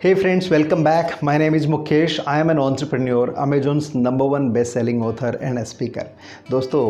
Hey friends, welcome back. My name is Mukesh. I am an entrepreneur, Amazon's #1 best-selling author and a speaker. दोस्तों,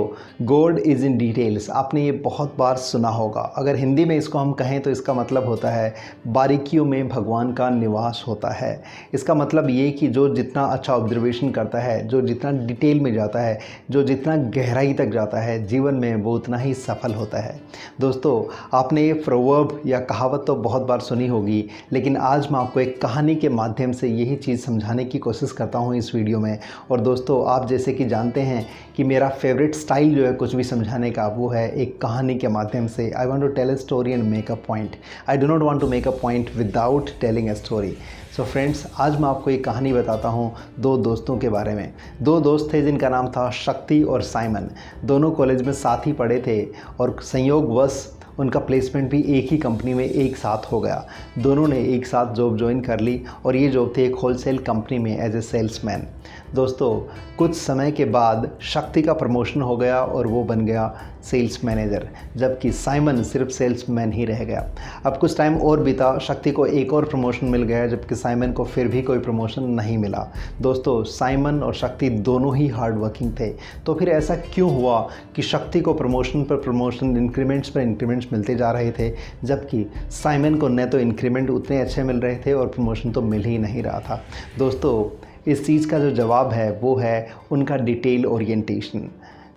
gold is in details आपने ये बहुत बार सुना होगा। अगर हिंदी में इसको हम कहें तो इसका मतलब होता है बारीकियों में भगवान का निवास होता है। इसका मतलब ये कि जो जितना अच्छा ऑब्जर्वेशन करता है, जो जितना डिटेल में जाता है, जो जितना गहराई तक जाता है जीवन में, वो उतना ही सफल होता है। दोस्तों, आपने ये प्रोवर्ब या कहावत तो बहुत बार सुनी होगी, लेकिन आज मैं आपको एक कहानी के माध्यम से यही चीज़ समझाने की कोशिश करता हूँ इस वीडियो में। और दोस्तों, आप जैसे कि जानते हैं कि मेरा फेवरेट स्टाइल जो है कुछ भी समझाने का, वो है एक कहानी के माध्यम से। I want to tell a story and make a point. I do not want to make a point without telling a story. So friends, आज मैं आपको एक कहानी बताता हूँ दो दोस्तों के बारे में। दो दोस्त थे जिनका नाम था शक्ति और साइमन। दोनों कॉलेज में साथ ही पढ़े थे और संयोगवश उनका प्लेसमेंट भी एक ही कंपनी में एक साथ हो गया। दोनों ने एक साथ जॉब ज्वाइन कर ली और ये जॉब थी एक होलसेल कंपनी में एज ए सेल्समैन। दोस्तों, कुछ समय के बाद शक्ति का प्रमोशन हो गया और वो बन गया सेल्स मैनेजर, जबकि साइमन सिर्फ सेल्समैन ही रह गया। अब कुछ टाइम और बीता, शक्ति को एक और प्रमोशन मिल गया, जबकि साइमन को फिर भी कोई प्रमोशन नहीं मिला। दोस्तों, साइमन और शक्ति दोनों ही हार्ड वर्किंग थे। तो फिर ऐसा क्यों हुआ कि शक्ति को प्रमोशन पर प्रमोशन, इंक्रीमेंट्स पर इंक्रीमेंट्स मिलते जा रहे थे, जबकि साइमन को न तो इंक्रीमेंट उतने अच्छे मिल रहे थे और प्रमोशन तो मिल ही नहीं रहा था। दोस्तों, इस चीज़ का जो जवाब है वो है उनका डिटेल ओरिएंटेशन।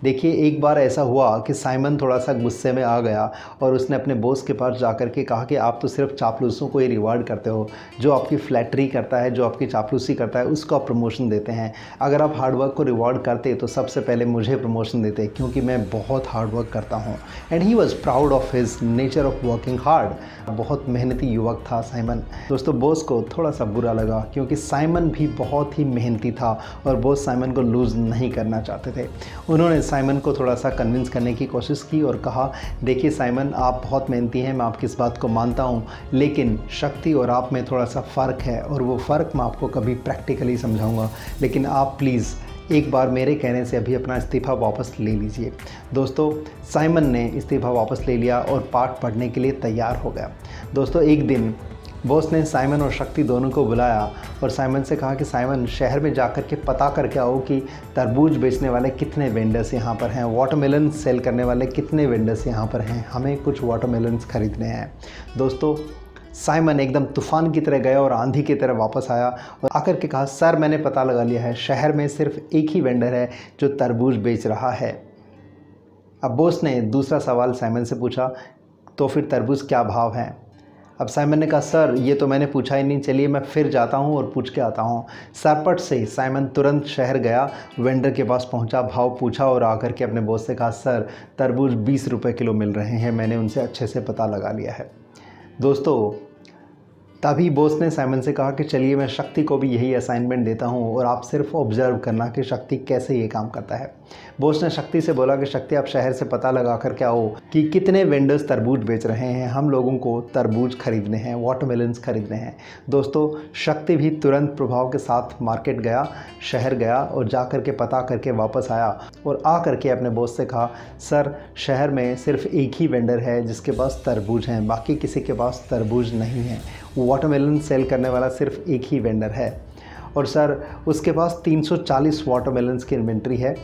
देखिए, एक बार ऐसा हुआ कि साइमन थोड़ा सा गुस्से में आ गया और उसने अपने बॉस के पास जाकर के कहा कि आप तो सिर्फ चापलूसों को ही रिवार्ड करते हो। जो आपकी फ्लैटरी करता है, जो आपकी चापलूसी करता है, उसको आप प्रमोशन देते हैं। अगर आप हार्डवर्क को रिवार्ड करते तो सबसे पहले मुझे प्रमोशन देते, क्योंकि मैं बहुत हार्डवर्क करता हूँ। And he was proud of his nature of working hard. बहुत मेहनती युवक था साइमन। दोस्तों, बॉस को थोड़ा सा बुरा लगा, क्योंकि साइमन भी बहुत ही मेहनती था और बॉस साइमन को लूज़ नहीं करना चाहते थे। उन्होंने साइमन को थोड़ा सा कन्विंस करने की कोशिश की और कहा, देखिए साइमन, आप बहुत मेहनती हैं, मैं आपकी इस बात को मानता हूँ, लेकिन शक्ति और आप में थोड़ा सा फ़र्क है और वो फ़र्क मैं आपको कभी प्रैक्टिकली समझाऊंगा। लेकिन आप प्लीज़ एक बार मेरे कहने से अभी अपना इस्तीफ़ा वापस ले लीजिए। दोस्तों, साइमन ने इस्तीफ़ा वापस ले लिया और पाठ पढ़ने के लिए तैयार हो गया। दोस्तों, एक दिन बॉस ने साइमन और शक्ति दोनों को बुलाया और साइमन से कहा कि साइमन, शहर में जाकर के पता करके आओ कि तरबूज बेचने वाले कितने वेंडर्स यहाँ पर हैं, वाटरमेलन सेल करने वाले कितने वेंडर्स यहाँ पर हैं, हमें कुछ वाटरमेलन्स खरीदने हैं। दोस्तों, साइमन एकदम तूफ़ान की तरह गया और आंधी की तरह वापस आया और आकर के कहा, सर, मैंने पता लगा लिया है, शहर में सिर्फ एक ही वेंडर है जो तरबूज बेच रहा है। अब बॉस ने दूसरा सवाल साइमन से पूछा, तो फिर तरबूज क्या भाव है? अब साइमन ने कहा, सर, ये तो मैंने पूछा ही नहीं, चलिए मैं फिर जाता हूँ और पूछ के आता हूँ। सरपट से साइमन तुरंत शहर गया, वेंडर के पास पहुँचा, भाव पूछा और आकर के अपने बॉस से कहा, सर, तरबूज 20 रुपये किलो मिल रहे हैं, मैंने उनसे अच्छे से पता लगा लिया है। दोस्तों, तभी बॉस ने साइमन से कहा कि चलिए मैं शक्ति को भी यही असाइनमेंट देता हूँ और आप सिर्फ ऑब्जर्व करना कि शक्ति कैसे ये काम करता है। बॉस ने शक्ति से बोला कि शक्ति, आप शहर से पता लगा कर क्या हो कि कितने वेंडर्स तरबूज बेच रहे हैं, हम लोगों को तरबूज खरीदने हैं, वाटरमेलन्स खरीदने हैं। दोस्तों, शक्ति भी तुरंत प्रभाव के साथ मार्केट गया, शहर गया और जा कर के पता करके वापस आया और आ करके अपने बॉस से कहा, सर, शहर में सिर्फ एक ही वेंडर है जिसके पास तरबूज हैं, बाकी किसी के पास तरबूज नहीं है। वाटरमेलन सेल करने वाला सिर्फ एक ही वेंडर है और सर, उसके पास 340 वाटरमेलन्स की इन्वेंट्री है।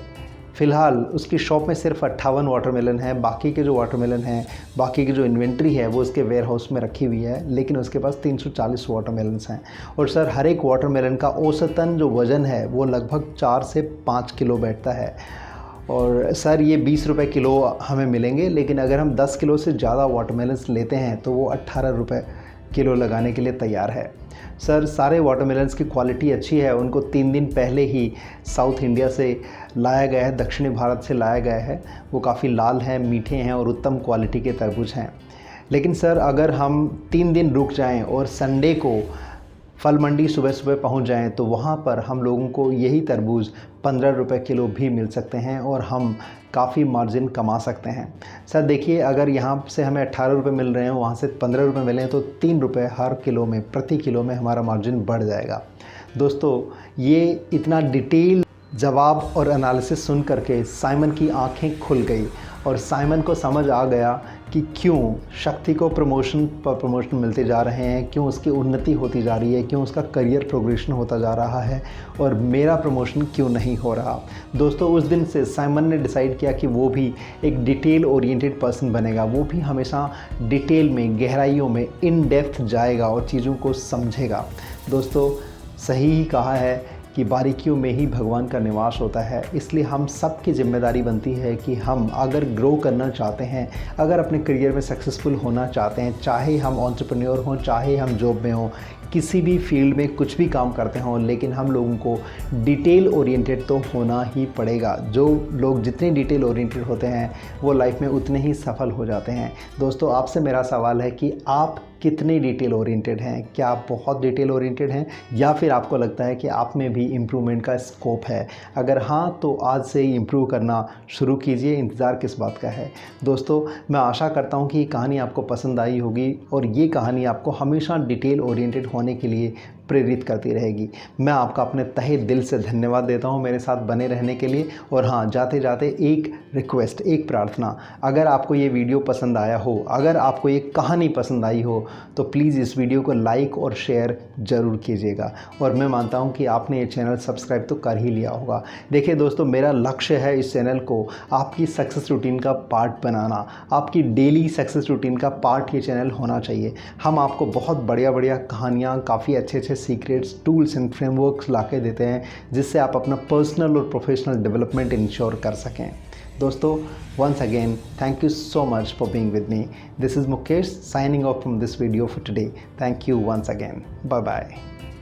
फ़िलहाल उसकी शॉप में सिर्फ 58 वाटरमेलन है, बाकी के जो वाटरमेलन हैं, बाकी की जो इन्वेंट्री है वो उसके वेयर हाउस में रखी हुई है, लेकिन उसके पास 340 वाटरमेलन्स हैं। और सर, हर एक वाटरमेलन का औसतन जो वज़न है वो लगभग 4 से 5 किलो बैठता है। और सर, ये 20 रुपये किलो हमें मिलेंगे, लेकिन अगर हम 10 किलो से ज़्यादा वाटरमेलन्स लेते हैं तो वो 18 रुपये किलो लगाने के लिए तैयार है। सर, सारे वाटरमेलन्स की क्वालिटी अच्छी है, उनको 3 दिन पहले ही साउथ इंडिया से लाया गया है, दक्षिणी भारत से लाया गया है। वो काफ़ी लाल हैं, मीठे हैं और उत्तम क्वालिटी के तरबूज हैं। लेकिन सर, अगर हम 3 दिन रुक जाएं और संडे को फल मंडी सुबह सुबह पहुंच जाएं तो वहां पर हम लोगों को यही तरबूज 15 रुपये किलो भी मिल सकते हैं और हम काफ़ी मार्जिन कमा सकते हैं। सर देखिए, अगर यहाँ से हमें 18 रुपये मिल रहे हैं, वहाँ से 15 रुपये मिले तो 3 रुपये हर किलो में, प्रति किलो में हमारा मार्जिन बढ़ जाएगा। दोस्तों, ये इतना डिटेल जवाब और एनालिसिस सुन करके साइमन की आंखें खुल गई और साइमन को समझ आ गया कि क्यों शक्ति को प्रमोशन पर प्रमोशन मिलते जा रहे हैं, क्यों उसकी उन्नति होती जा रही है, क्यों उसका करियर प्रोग्रेशन होता जा रहा है और मेरा प्रमोशन क्यों नहीं हो रहा। दोस्तों उस दिन से साइमन ने डिसाइड किया कि वो भी एक डिटेल ओरिएंटेड पर्सन बनेगा, वो भी हमेशा डिटेल में, गहराइयों में, इन डेप्थ जाएगा और चीज़ों को समझेगा। दोस्तों सही ही कहा है कि बारीकियों में ही भगवान का निवास होता है, इसलिए हम सब की जिम्मेदारी बनती है कि हम अगर ग्रो करना चाहते हैं, अगर अपने करियर में सक्सेसफुल होना चाहते हैं, चाहे हम एंटरप्रेन्योर हों, चाहे हम जॉब में हों, किसी भी फील्ड में कुछ भी काम करते हों, लेकिन हम लोगों को डिटेल ओरिएंटेड तो होना ही पड़ेगा। जो लोग जितने डिटेल ओरिएंटेड होते हैं वो लाइफ में उतने ही सफल हो जाते हैं। दोस्तों आपसे मेरा सवाल है कि आप कितने डिटेल ओरिएंटेड हैं? क्या आप बहुत डिटेल ओरिएंटेड हैं या फिर आपको लगता है कि आप में भी इम्प्रूवमेंट का स्कोप है? अगर हाँ तो आज से ही इम्प्रूव करना शुरू कीजिए, इंतज़ार किस बात का है। दोस्तों मैं आशा करता हूँ कि ये कहानी आपको पसंद आई होगी और ये कहानी आपको हमेशा डिटेल ओरिएंटेड होने के लिए प्रेरित करती रहेगी। मैं आपका अपने तहे दिल से धन्यवाद देता हूँ मेरे साथ बने रहने के लिए। और हाँ, जाते जाते एक रिक्वेस्ट, एक प्रार्थना, अगर आपको ये वीडियो पसंद आया हो, अगर आपको ये कहानी पसंद आई हो तो प्लीज़ इस वीडियो को लाइक और शेयर ज़रूर कीजिएगा। और मैं मानता हूँ कि आपने ये चैनल सब्सक्राइब तो कर ही लिया होगा। देखिए दोस्तों मेरा लक्ष्य है इस चैनल को आपकी सक्सेस रूटीन का पार्ट बनाना, आपकी डेली सक्सेस रूटीन का पार्ट ये चैनल होना चाहिए। हम आपको बहुत बढ़िया बढ़िया कहानियाँ, काफ़ी अच्छे अच्छे सीक्रेट्स, टूल्स एंड फ्रेमवर्क्स ला के देते हैं जिससे आप अपना पर्सनल और प्रोफेशनल डेवलपमेंट इंश्योर कर सकें। दोस्तों once again thank you so much for being with me. This is Mukesh signing off from this video for today. Thank you once again. Bye bye.